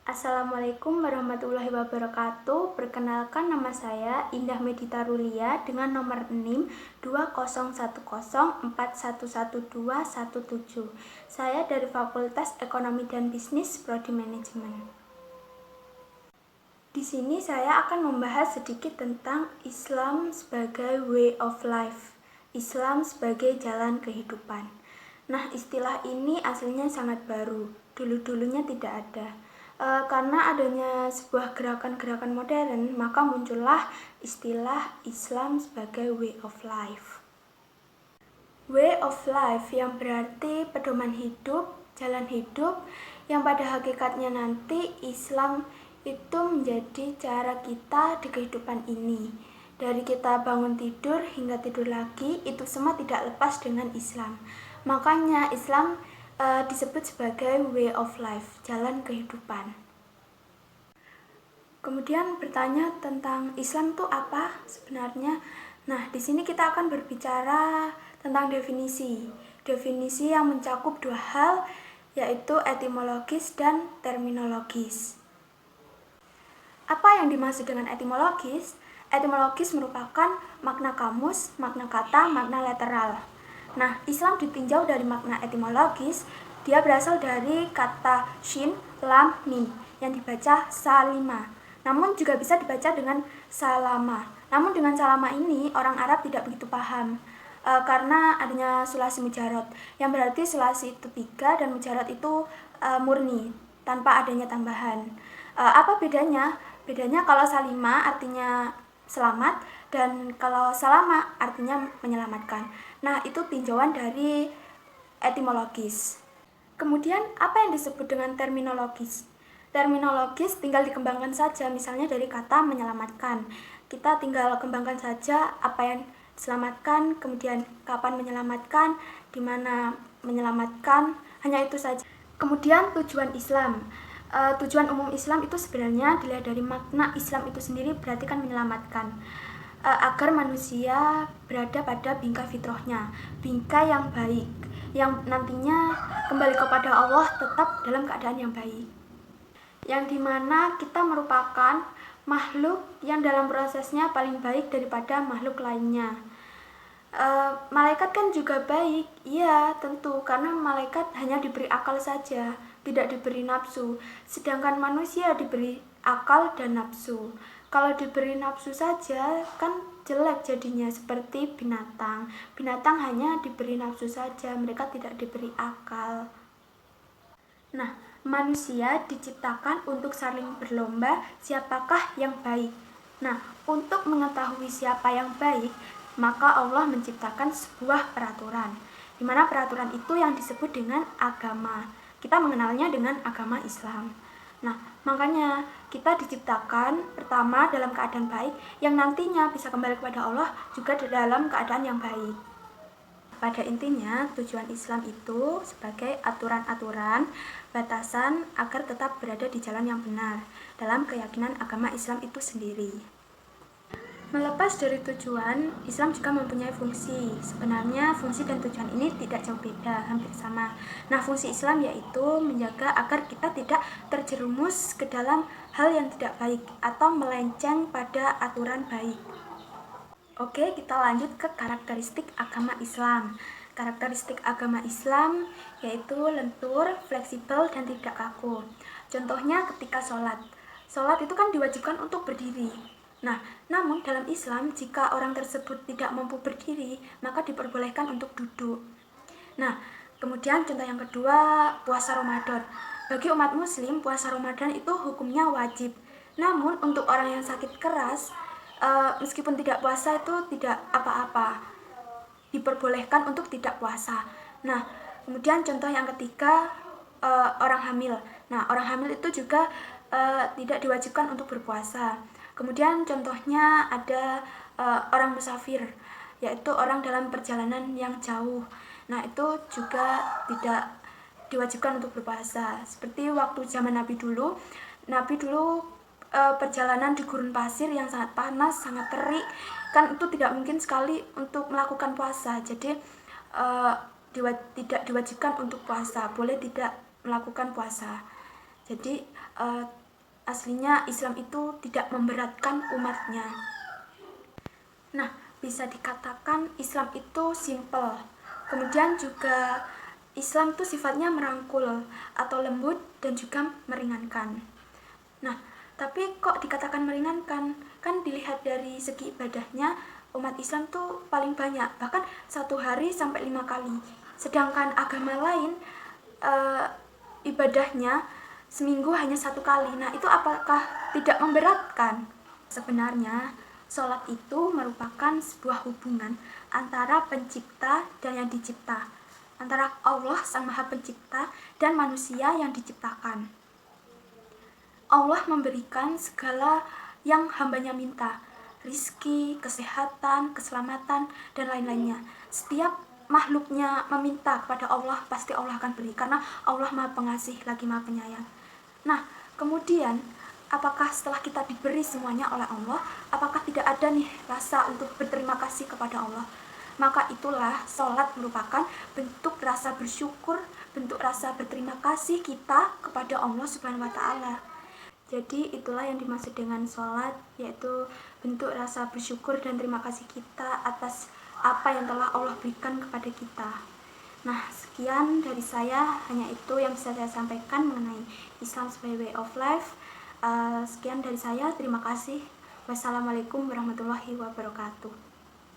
Assalamualaikum warahmatullahi wabarakatuh. Perkenalkan, nama saya Indah Medita Rulia dengan nomor NIM 2010411217. Saya dari Fakultas Ekonomi dan Bisnis Prodi Manajemen. Di sini saya akan membahas sedikit tentang Islam sebagai way of life. Islam sebagai jalan kehidupan. Nah, istilah ini aslinya sangat baru. Dulu-dulunya tidak ada. Karena adanya sebuah gerakan-gerakan modern, maka muncullah istilah Islam sebagai way of life. Way of life yang berarti pedoman hidup, jalan hidup, yang pada hakikatnya nanti Islam itu menjadi cara kita di kehidupan ini. Dari kita bangun tidur hingga tidur lagi, itu semua tidak lepas dengan Islam. Makanya Islam disebut sebagai way of life, jalan kehidupan. Kemudian bertanya tentang Islam itu apa sebenarnya? Nah, di sini kita akan berbicara tentang definisi. Definisi yang mencakup dua hal, yaitu etimologis dan terminologis. Apa yang dimaksud dengan etimologis? Etimologis merupakan makna kamus, makna kata, makna literal. Nah, Islam ditinjau dari makna etimologis, dia berasal dari kata shin, lam, mim yang dibaca salima. Namun juga bisa dibaca dengan salama. Namun dengan salama ini orang Arab tidak begitu paham karena adanya sulasi mujarot, yang berarti sulasi itu 3 dan mujarot itu murni tanpa adanya tambahan. Apa bedanya? Bedanya kalau salima artinya selamat dan kalau salama artinya menyelamatkan. Nah, itu tinjauan dari etimologis. Kemudian apa yang disebut dengan terminologis? Terminologis tinggal dikembangkan saja, misalnya dari kata menyelamatkan. Kita tinggal kembangkan saja apa yang diselamatkan, kemudian kapan menyelamatkan, di mana menyelamatkan, hanya itu saja. Kemudian tujuan Islam. Tujuan umum Islam itu sebenarnya dilihat dari makna Islam itu sendiri, berarti kan menyelamatkan, agar manusia berada pada bingkai fitrahnya, bingkai yang baik, yang nantinya kembali kepada Allah tetap dalam keadaan yang baik, yang dimana kita merupakan makhluk yang dalam prosesnya paling baik daripada makhluk lainnya. Malaikat kan juga baik, iya tentu, karena malaikat hanya diberi akal saja, tidak diberi nafsu, sedangkan manusia diberi akal dan nafsu. Kalau diberi nafsu saja kan jelek jadinya, seperti binatang. Binatang hanya diberi nafsu saja, mereka tidak diberi akal. Nah, manusia diciptakan untuk saling berlomba siapakah yang baik. Nah, untuk mengetahui siapa yang baik, maka Allah menciptakan sebuah peraturan, di mana peraturan itu yang disebut dengan agama. Kita mengenalnya dengan agama Islam. Nah, makanya kita diciptakan pertama dalam keadaan baik, yang nantinya bisa kembali kepada Allah juga dalam keadaan yang baik. Pada intinya, tujuan Islam itu sebagai aturan-aturan, batasan agar tetap berada di jalan yang benar dalam keyakinan agama Islam itu sendiri. Melepas dari tujuan, Islam juga mempunyai fungsi. Sebenarnya fungsi dan tujuan ini tidak jauh beda, hampir sama. Nah, fungsi Islam yaitu menjaga agar kita tidak terjerumus ke dalam hal yang tidak baik atau melenceng pada aturan baik. Oke, kita lanjut ke karakteristik agama Islam. Karakteristik agama Islam yaitu lentur, fleksibel, dan tidak kaku. Contohnya ketika sholat. Sholat itu kan diwajibkan untuk berdiri. Nah, namun dalam Islam, jika orang tersebut tidak mampu berdiri, maka diperbolehkan untuk duduk. Nah, kemudian contoh yang kedua, puasa Ramadan. Bagi umat muslim, puasa Ramadan itu hukumnya wajib. Namun, untuk orang yang sakit keras, meskipun tidak puasa itu tidak apa-apa, diperbolehkan untuk tidak puasa. Nah, kemudian contoh yang ketiga, orang hamil. Nah, orang hamil itu juga tidak diwajibkan untuk berpuasa. Kemudian contohnya ada orang musafir, yaitu orang dalam perjalanan yang jauh. Nah, itu juga tidak diwajibkan untuk berpuasa. Seperti waktu zaman Nabi dulu perjalanan di gurun pasir yang sangat panas, sangat terik, kan itu tidak mungkin sekali untuk melakukan puasa. Jadi tidak diwajibkan untuk puasa, boleh tidak melakukan puasa. Jadi aslinya Islam itu tidak memberatkan umatnya. Nah, bisa dikatakan Islam itu simple. Kemudian juga Islam itu sifatnya merangkul atau lembut dan juga meringankan. Nah, tapi kok dikatakan meringankan? Kan dilihat dari segi ibadahnya, umat Islam tuh paling banyak, bahkan satu hari sampai 5 kali. Sedangkan agama lain ibadahnya seminggu hanya 1 kali. Nah, itu apakah tidak memberatkan? Sebenarnya, sholat itu merupakan sebuah hubungan antara pencipta dan yang dicipta, antara Allah Sang Maha Pencipta dan manusia yang diciptakan. Allah memberikan segala yang hambanya minta, rizki, kesehatan, keselamatan, dan lain-lainnya. Setiap makhluknya meminta kepada Allah, pasti Allah akan beri, karena Allah Maha Pengasih lagi Maha Penyayang. Nah, kemudian apakah setelah kita diberi semuanya oleh Allah, apakah tidak ada nih rasa untuk berterima kasih kepada Allah? Maka itulah sholat merupakan bentuk rasa bersyukur, bentuk rasa berterima kasih kita kepada Allah Subhanahu wa Ta'ala. Jadi itulah yang dimaksud dengan sholat, yaitu bentuk rasa bersyukur dan terima kasih kita atas apa yang telah Allah berikan kepada kita. Nah, sekian dari saya, hanya itu yang bisa saya sampaikan mengenai Islam sebagai way of life. Sekian dari saya, terima kasih. Wassalamualaikum warahmatullahi wabarakatuh.